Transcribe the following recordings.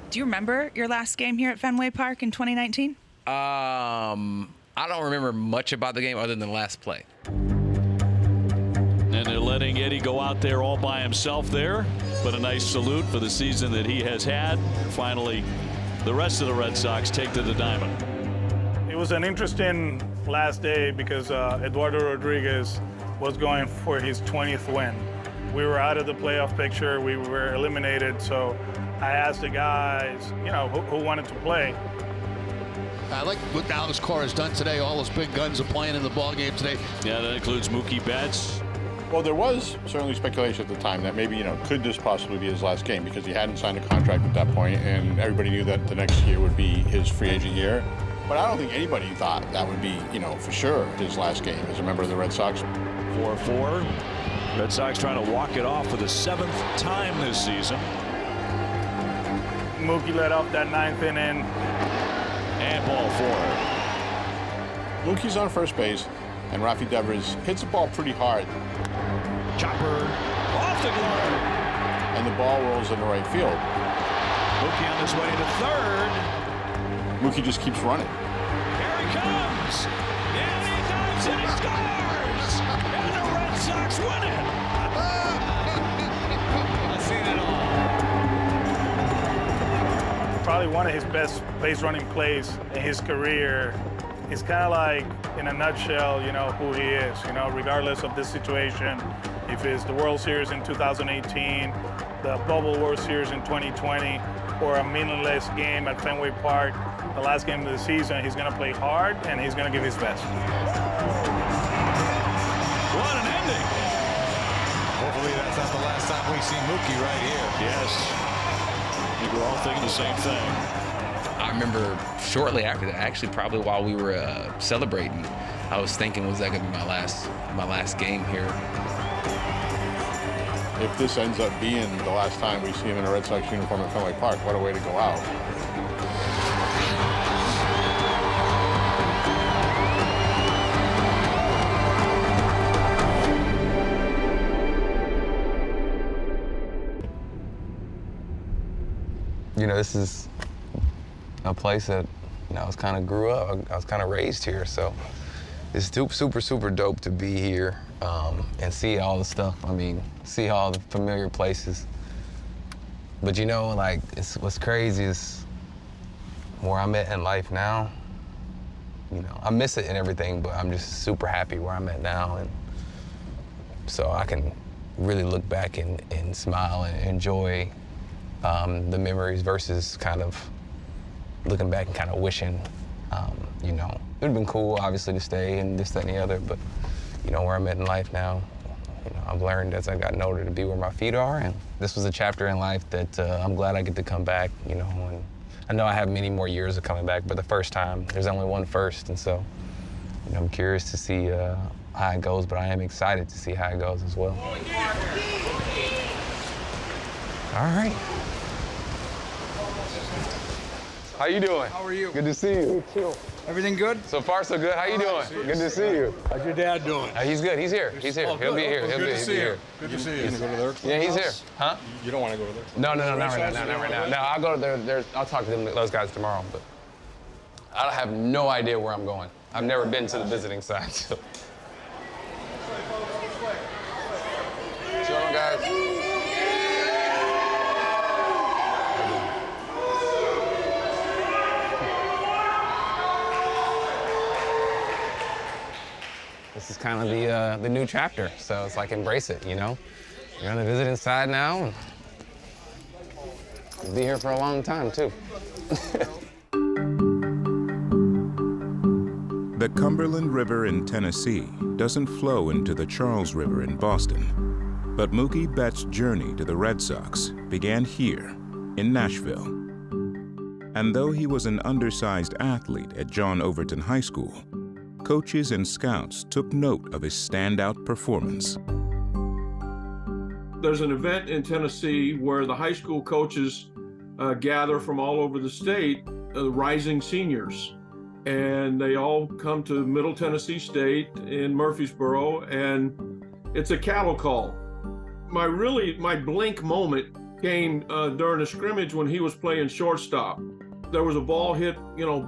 Do you remember your last game here at Fenway Park in 2019? I don't remember much about the game other than the last play. And they're letting Eddie go out there all by himself there. But a nice salute for the season that he has had. Finally, the rest of the Red Sox take to the diamond. It was an interesting last day because Eduardo Rodriguez was going for his 20th win. We were out of the playoff picture. We were eliminated. So I asked the guys, who wanted to play. I like what Alex Cora has done today. All those big guns are playing in the ball game today. Yeah, that includes Mookie Betts. Well, there was certainly speculation at the time that maybe, could this possibly be his last game because he hadn't signed a contract at that point and everybody knew that the next year would be his free agent year. But I don't think anybody thought that would be, for sure his last game as a member of the Red Sox. 4-4. Red Sox trying to walk it off for the 7th time this season. Mookie led off that 9th inning. And ball 4. Mookie's on first base, and Rafi Devers hits the ball pretty hard. Chopper off the glove. And the ball rolls into right field. Mookie on his way to third. Mookie just keeps running. Here he comes. And he dives and he scores. And the Red Sox win it. I've seen it all. Probably one of his best base running plays in his career. It's kind of like, in a nutshell, who he is, regardless of this situation. If it's the World Series in 2018, the Bubble World Series in 2020, or a meaningless game at Fenway Park, the last game of the season, he's going to play hard and he's going to give his best. What an ending. Hopefully that's not the last time we see Mookie right here. Yes. I think we're all thinking the same thing. I remember shortly after that, actually probably while we were celebrating, I was thinking, was that going to be my last game here? If this ends up being the last time we see him in a Red Sox uniform at Fenway Park, what a way to go out. This is a place that I was kind of grew up. I was kind of raised here, so it's super, super dope to be here and see all the stuff. See all the familiar places. But what's crazy is where I'm at in life now. I miss it and everything, but I'm just super happy where I'm at now, and so I can really look back and smile and enjoy the memories versus kind of looking back and kind of wishing, it would have been cool, obviously, to stay and this, that, and the other, but, where I'm at in life now, I've learned as I gotten older to be where my feet are, and this was a chapter in life that I'm glad I get to come back, and I know I have many more years of coming back, but the first time, there's only one first, and so, I'm curious to see how it goes, but I am excited to see how it goes as well. All right. How you doing? How are you? Good to see you. Me too. Everything good? So far, so good. How you doing? Good to see you. How's your dad doing? He's good. He's here. He's here. He'll be here. He'll be here. Good to see you. You gonna go to their clubhouse? Yeah, he's here. Huh? You don't want to go to their No, not right now. Not right now. No, I'll go to their. I'll talk to those guys tomorrow. But I have no idea where I'm going. I've never been to the visiting side. So. What's going on, guys? This is kind of the new chapter, so it's like embrace it, You're on the visiting side now, and you'll be here for a long time, too. The Cumberland River in Tennessee doesn't flow into the Charles River in Boston, but Mookie Betts' journey to the Red Sox began here in Nashville. And though he was an undersized athlete at John Overton High School, coaches and scouts took note of his standout performance. There's an event in Tennessee where the high school coaches gather from all over the state, rising seniors. And they all come to Middle Tennessee State in Murfreesboro, and it's a cattle call. My blink moment came during a scrimmage when he was playing shortstop. There was a ball hit,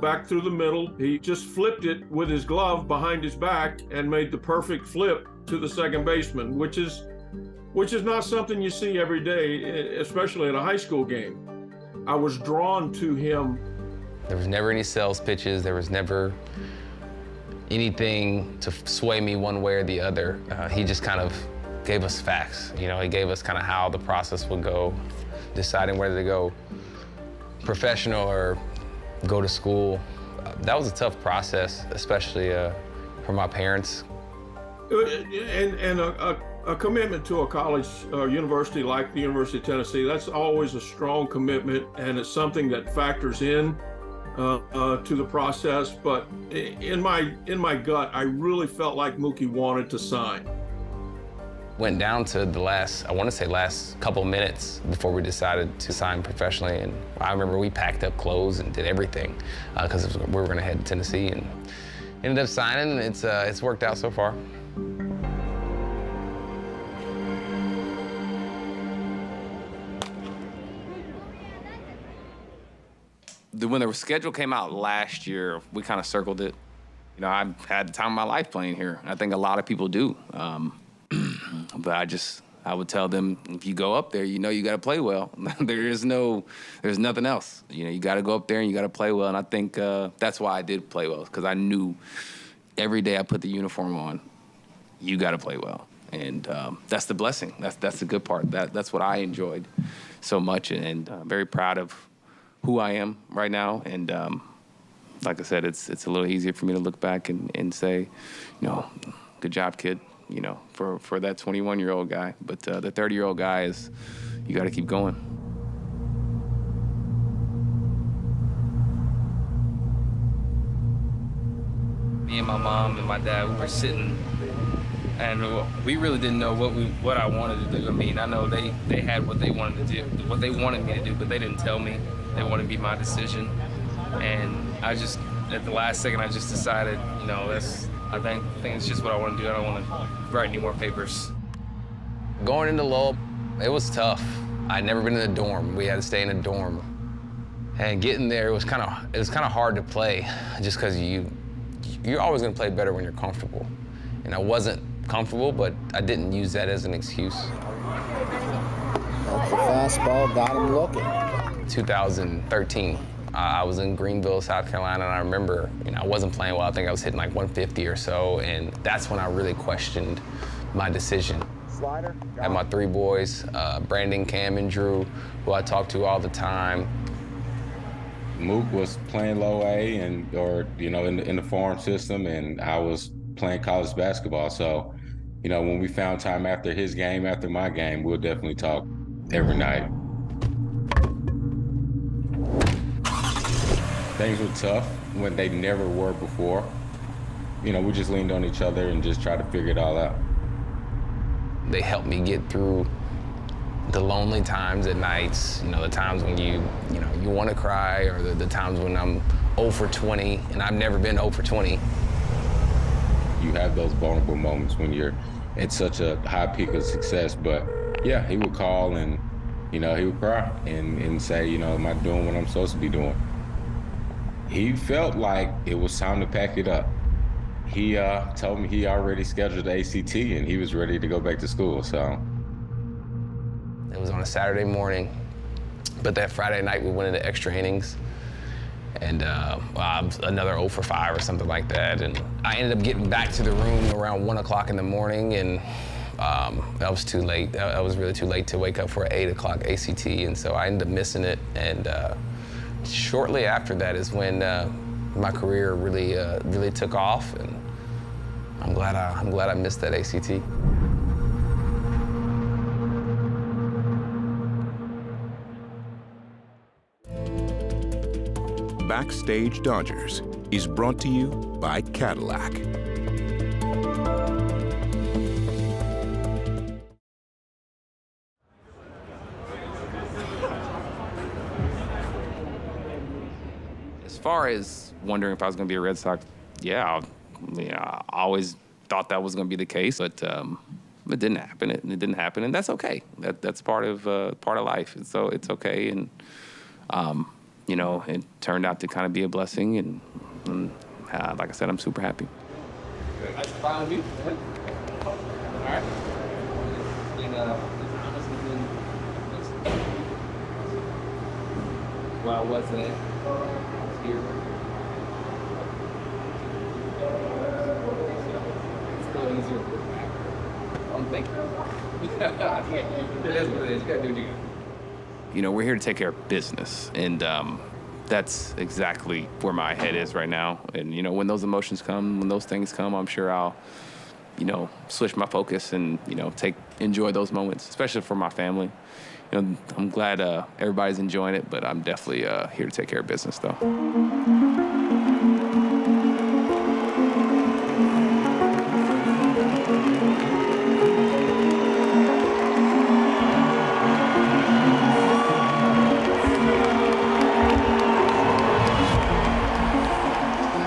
back through the middle. He just flipped it with his glove behind his back and made the perfect flip to the second baseman, which is not something you see every day, especially at a high school game. I was drawn to him. There was never any sales pitches. There was never anything to sway me one way or the other. He just kind of gave us facts. He gave us kind of how the process would go, deciding whether to go professional or go to school. That was a tough process, especially for my parents. And a commitment to a college university like the University of Tennessee, that's always a strong commitment, and it's something that factors in to the process. But in my gut, I really felt like Mookie wanted to sign. Went down to the last couple minutes before we decided to sign professionally. And I remember we packed up clothes and did everything because we were going to head to Tennessee, and ended up signing. It's worked out so far. When the schedule came out last year, we kind of circled it. I had the time of my life playing here. I think a lot of people do. But I would tell them, if you go up there, you got to play well. There's nothing else. You got to go up there and you got to play well. And I think that's why I did play well, because I knew every day I put the uniform on, you got to play well. And that's the blessing. That's the good part. That's what I enjoyed so much, and very proud of who I am right now. And like I said, it's a little easier for me to look back and say, good job, kid, for that 21-year-old guy. But the 30-year-old guy you got to keep going. Me and my mom and my dad, we were sitting, and we really didn't know what I wanted to do. I mean, I know they had what they wanted to do, what they wanted me to do, but they didn't tell me. They wanted to be my decision. And I just, at the last second, I just decided, I think it's just what I want to do. I don't want to write any more papers. Going into Lowell, it was tough. I'd never been in a dorm. We had to stay in a dorm. And getting there, it was kind of hard to play, just because you're always going to play better when you're comfortable. And I wasn't comfortable, but I didn't use that as an excuse. That's the fastball, got him looking. 2013, I was in Greenville, South Carolina, and I remember, I wasn't playing well. I think I was hitting like 150 or so, and that's when I really questioned my decision. Slider. I had my three boys, Brandon, Cam, and Drew, who I talked to all the time. Mook was playing low A in the farm system, and I was playing college basketball. So, when we found time after his game, after my game, we'll definitely talk every night. Things were tough when they never were before. We just leaned on each other and just tried to figure it all out. They helped me get through the lonely times at nights, the times when you want to cry, or the times when I'm 0 for 20, and I've never been 0 for 20. You have those vulnerable moments when you're at such a high peak of success, but yeah, he would call and, he would cry and say, am I doing what I'm supposed to be doing? He felt like it was time to pack it up. He told me he already scheduled the ACT and he was ready to go back to school, so. It was on a Saturday morning, but that Friday night we went into extra innings, and another 0 for 5 or something like that. And I ended up getting back to the room around 1 o'clock in the morning, and that was too late. I was really too late to wake up for an 8 o'clock ACT, and so I ended up missing it. And shortly after that is when my career really took off, and I'm glad I missed that ACT. Backstage Dodgers is brought to you by Cadillac. As far as wondering if I was going to be a Red Sox, yeah, I always thought that was going to be the case. But it didn't happen. It didn't happen, and that's okay. That's part of life. And so it's okay. And you know, it turned out to kind of be a blessing. And like I said, I'm super happy. Nice to finally meet you, man. All right. Well, I wasn't here. It's still easier. Thank you. It is what it is. You gotta do what you gotta do. You know, we're here to take care of business, and that's exactly where my head is right now. And you know, when those emotions come, when those things come, I'm sure I'll, you know, switch my focus and, you know, enjoy those moments, especially for my family. You know, I'm glad everybody's enjoying it, but I'm definitely here to take care of business, though.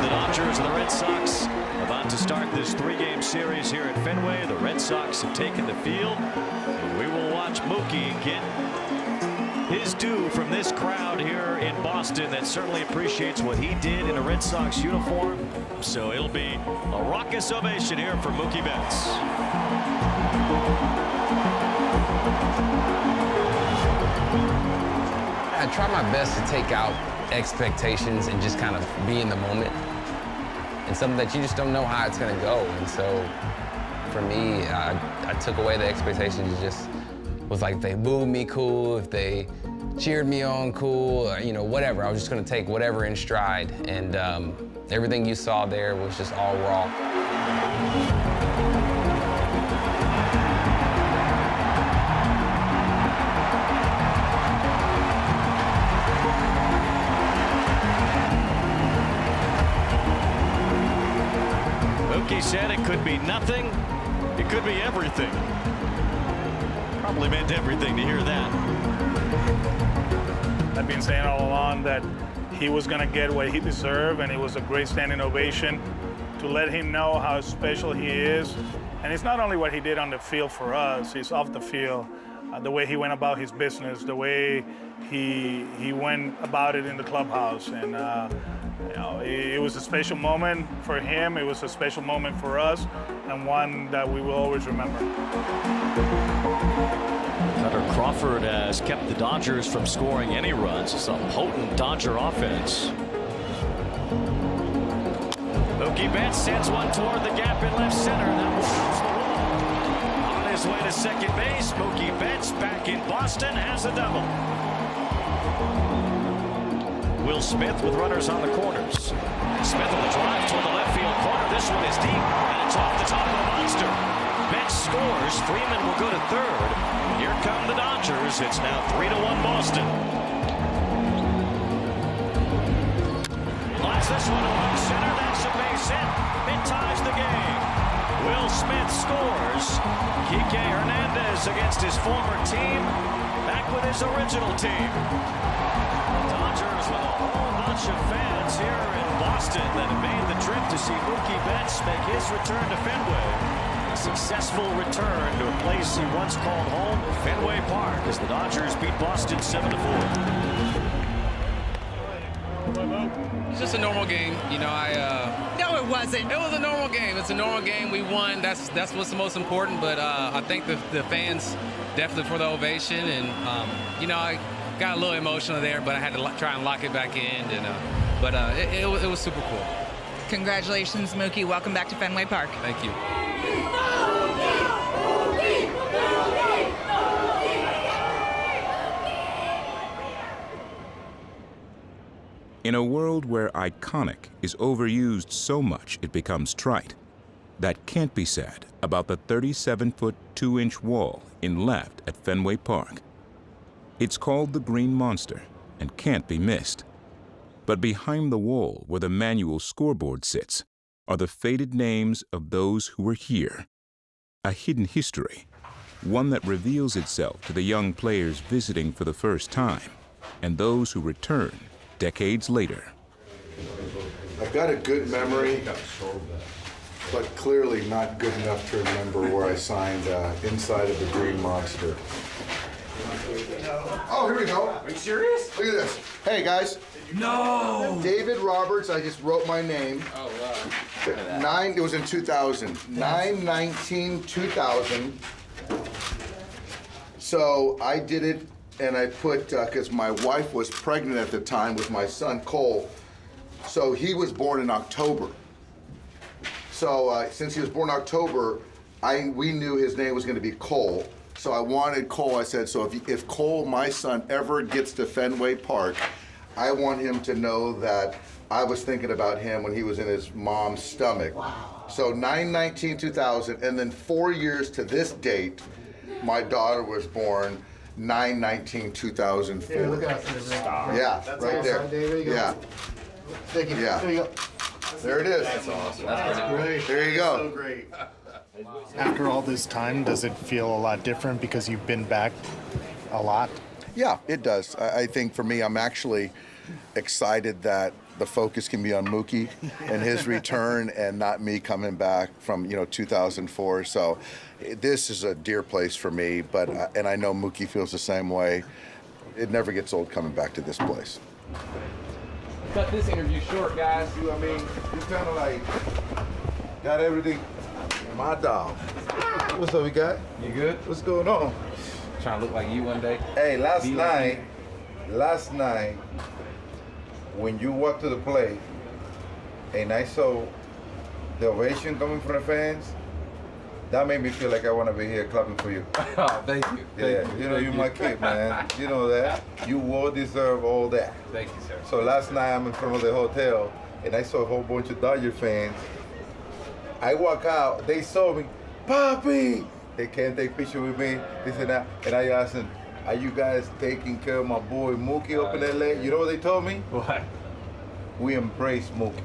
The Dodgers and the Red Sox about to start this 3-game series here at Fenway. The Red Sox have taken the field, and we will watch Mookie get his due from this crowd here in Boston that certainly appreciates what he did in a Red Sox uniform. So it'll be a raucous ovation here for Mookie Betts. I try my best to take out expectations and just kind of be in the moment. And something that you just don't know how it's going to go. And so for me, I took away the expectations. It just was like, if they booed me, cool. If they cheered me on, cool. You know, whatever. I was just going to take whatever in stride. And everything you saw there was just all raw. Mookie said it could be nothing, it could be everything. Probably meant everything to hear that. I've been saying all along that he was going to get what he deserved, and it was a great standing ovation to let him know how special he is. And it's not only what he did on the field for us, it's off the field. The way he went about his business, the way he went about it in the clubhouse. And you know, it was a special moment for him, it was a special moment for us, and one that we will always remember. Cutter Crawford has kept the Dodgers from scoring any runs. It's a potent Dodger offense. Mookie Betts sends one toward the gap in left center. That will cross the wall. On his way to second base, Mookie Betts back in Boston has a double. Will Smith with runners on the corners. Smith on the drive toward the left field corner. This one is deep, and it's off the top of the monster. Betts scores. Freeman will go to third. Here come the Dodgers. It's now 3-1 Boston. Lines this one along center. That's a base hit. It ties the game. Will Smith scores. Kike Hernandez against his former team. Back with his original team. Dodgers with a whole bunch of fans here in Boston that have made the trip to see Mookie Betts make his return to Fenway. A successful return to a place he once called home, Fenway Park, as the Dodgers beat Boston 7-4. It's just a normal game, you know. No, it wasn't. It was a normal game. It's a normal game. We won. That's what's the most important. But I think the fans definitely for the ovation, and you know, I got a little emotional there, but I had to try and lock it back in. And but it was super cool. Congratulations, Mookie. Welcome back to Fenway Park. Thank you. In a world where iconic is overused so much it becomes trite, that can't be said about the 37-foot 2-inch wall in left at Fenway Park. It's called the Green Monster and can't be missed. But behind the wall where the manual scoreboard sits are the faded names of those who were here. A hidden history, one that reveals itself to the young players visiting for the first time and those who return decades later. I've got a good memory but clearly not good enough to remember where I signed Inside of the Green Monster. Oh, here we go. Are you serious? Look at this. Hey, guys. No! David Roberts, I just wrote my name. Oh, wow. It was in 2000. 9/19/2000. So I did it, and I put, because my wife was pregnant at the time with my son, Cole. So he was born in October. So since he was born in October, we knew his name was going to be Cole. So I wanted Cole. I said, so if Cole, my son, ever gets to Fenway Park, I want him to know that I was thinking about him when he was in his mom's stomach. Wow. So 9/19/2000, and then 4 years to this date, my daughter was born 9/19/2004. Yeah, look at that. Yeah, that's right awesome. there. There you go. Yeah. Thank you. Yeah. There you go. There it is. That's awesome. That's great. There you go. So great. After all this time, does it feel a lot different because you've been back a lot? Yeah, it does. I think for me, I'm actually excited that the focus can be on Mookie and his return and not me coming back from 2004. So this is a dear place for me, but and I know Mookie feels the same way. It never gets old coming back to this place. Cut this interview short, guys. I mean, you kind of like got everything. My dog. What's up, we got? You good? What's going on? Trying to look like you one day. Hey, last night, when you walked to the plate and I saw the ovation coming from the fans, that made me feel like I want to be here clapping for you. Oh, thank you. Yeah, you're my kid, man. You know that. You will deserve all that. Thank you, sir. So last night I'm in front of the hotel and I saw a whole bunch of Dodger fans. I walk out, they saw me, Papi! They can't take picture with me, this and that. And I asked them, are you guys taking care of my boy Mookie up in LA? You know what they told me? What? We embrace Mookie.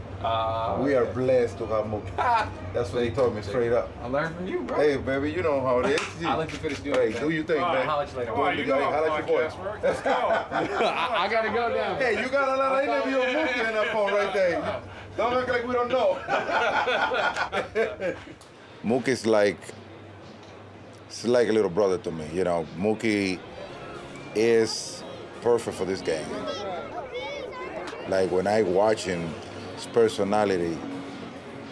We are blessed to have Mookie. That's what they told me straight up. I learned from you, bro. Hey, baby, you know how it is. I'll let you finish doing Hey, it. do your thing, man. I'll let you later. Holla at your boy. Let's go. I gotta go now. Hey, you got a lot of interview of Mookie in that phone right there. Don't act like we don't know. Mookie's like a little brother to me. Mookie is perfect for this game. Like when I watch him, his personality,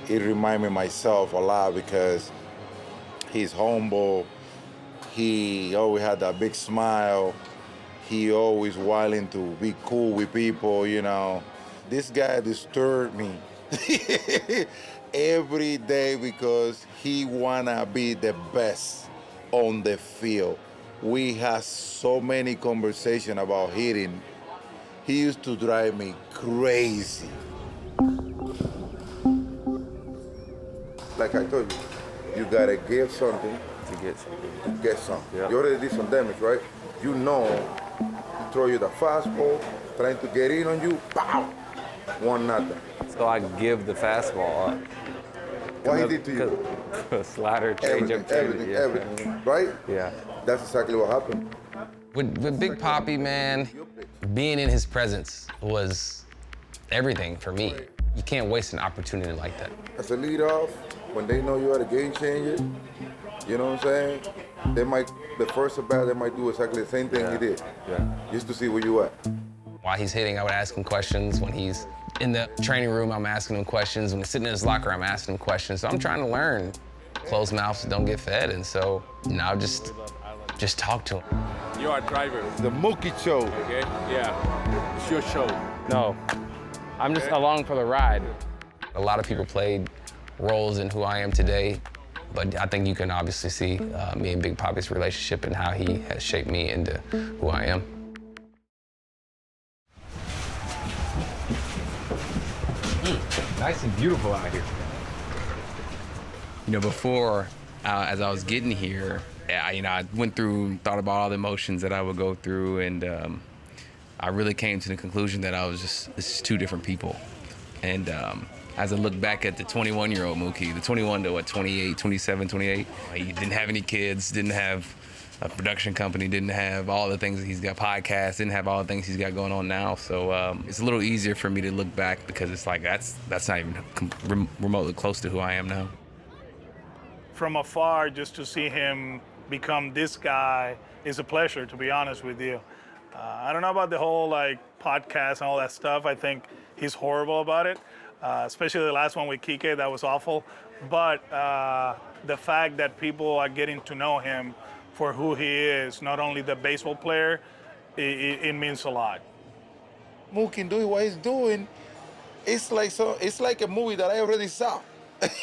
it reminds me of myself a lot because he's humble. He always had that big smile. He always willing to be cool with people, This guy disturbed me every day because he wanna be the best on the field. We had so many conversations about hitting. He used to drive me crazy. Like I told you, you gotta give something to get something. Yeah. You already did some damage, right? He throw you the fastball, trying to get in on you, pow! 1-0. So I give the fastball up. What he did to you? Slider, changeup, everything, right? Yeah. That's exactly what happened. With Big Papi, man, being in his presence was everything for me. You can't waste an opportunity like that. As a leadoff, when they know you are a game changer, you know what I'm saying? The first at bat, they might do exactly the same thing he did. Yeah. Just to see where you at. While he's hitting, I would ask him questions. When he's in the training room, I'm asking him questions. When he's sitting in his locker, I'm asking him questions. So I'm trying to learn. Closed mouths don't get fed, and so now just talk to him. You are a driver. The Mookie show. Okay, yeah. It's your show. No, I'm just along for the ride. A lot of people played roles in who I am today, but I think you can obviously see me and Big Papi's relationship and how he has shaped me into who I am. Nice and beautiful out here. Before, as I was getting here, I went through, thought about all the emotions that I would go through, and I really came to the conclusion that this is two different people. And as I look back at the 21-year-old Mookie, the 21 to 28, 27, 28, he didn't have any kids, didn't have a production company, didn't have all the things that he's got, podcasts, didn't have all the things he's got going on now. So it's a little easier for me to look back because it's like that's not even remotely close to who I am now. from afar, just to see him become this guy is a pleasure, to be honest with you. I don't know about the whole like podcast and all that stuff. I think he's horrible about it, especially the last one with Kike. That was awful. But the fact that people are getting to know him for who he is, not only the baseball player, it means a lot. Mookie doing what he's doing, it's like a movie that I already saw.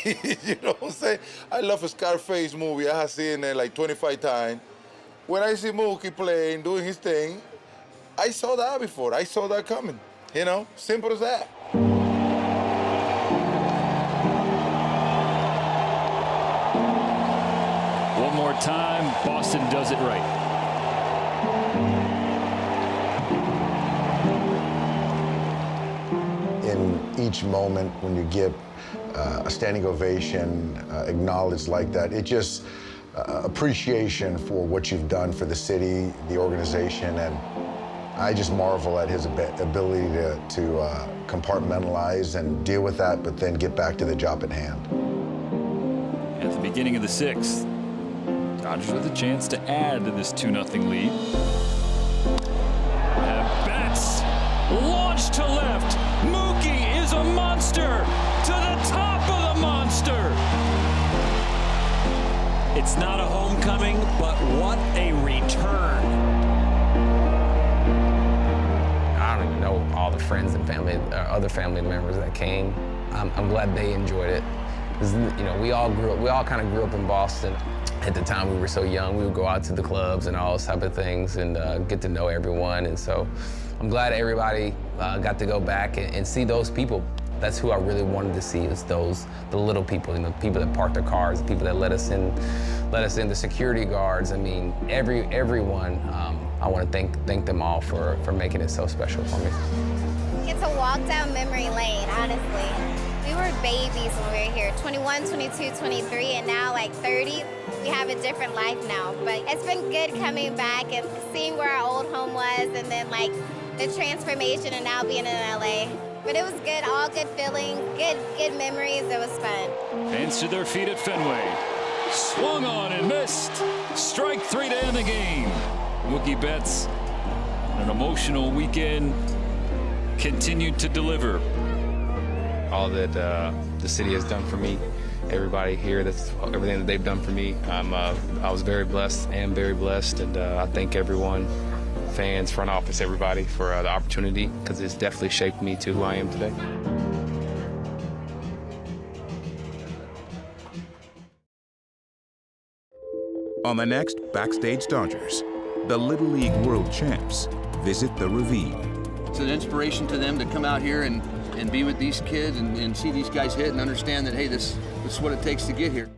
You know what I'm saying? I love a Scarface movie. I have seen it like 25 times. When I see Mookie playing, doing his thing, I saw that before. I saw that coming. You know, simple as that. One more time, Boston does it right. In each moment when you get a standing ovation acknowledged like that, it just appreciation for what you've done for the city, the organization, and I just marvel at his ability to compartmentalize and deal with that, but then get back to the job at hand. At the beginning of the sixth, Dodgers with a chance to add to this 2-0 lead. And Betts launched to left. Mookie is a monster to the top of the monster. It's not a homecoming, but what a return. I don't even know all the friends and family, other family members that came. I'm glad they enjoyed it. 'Cause, you know, we all kind of grew up in Boston. At the time, we were so young. We would go out to the clubs and all those type of things and get to know everyone. And so I'm glad everybody got to go back and see those people. That's who I really wanted to see, is the little people, you know, people that park their cars, the people that let us in, the security guards. I mean, everyone. I want to thank them all for making it so special for me. It's a walk down memory lane, honestly. We were babies when we were here, 21, 22, 23, and now like 30. We have a different life now, but it's been good coming back and seeing where our old home was, and then like the transformation and now being in LA. But it was good, all good feelings, good memories. It was fun. Fans to their feet at Fenway. Swung on and missed. Strike 3 to end the game. Mookie Betts, an emotional weekend, continued to deliver. All that the city has done for me, everybody here, that's everything that they've done for me. I was very blessed and very blessed, and I thank everyone, fans, front office, everybody for the opportunity, because it's definitely shaped me to who I am today. On the next Backstage Dodgers, the Little League World Champs visit the Ravine. It's an inspiration to them to come out here and be with these kids and see these guys hit and understand that, hey, this is what it takes to get here.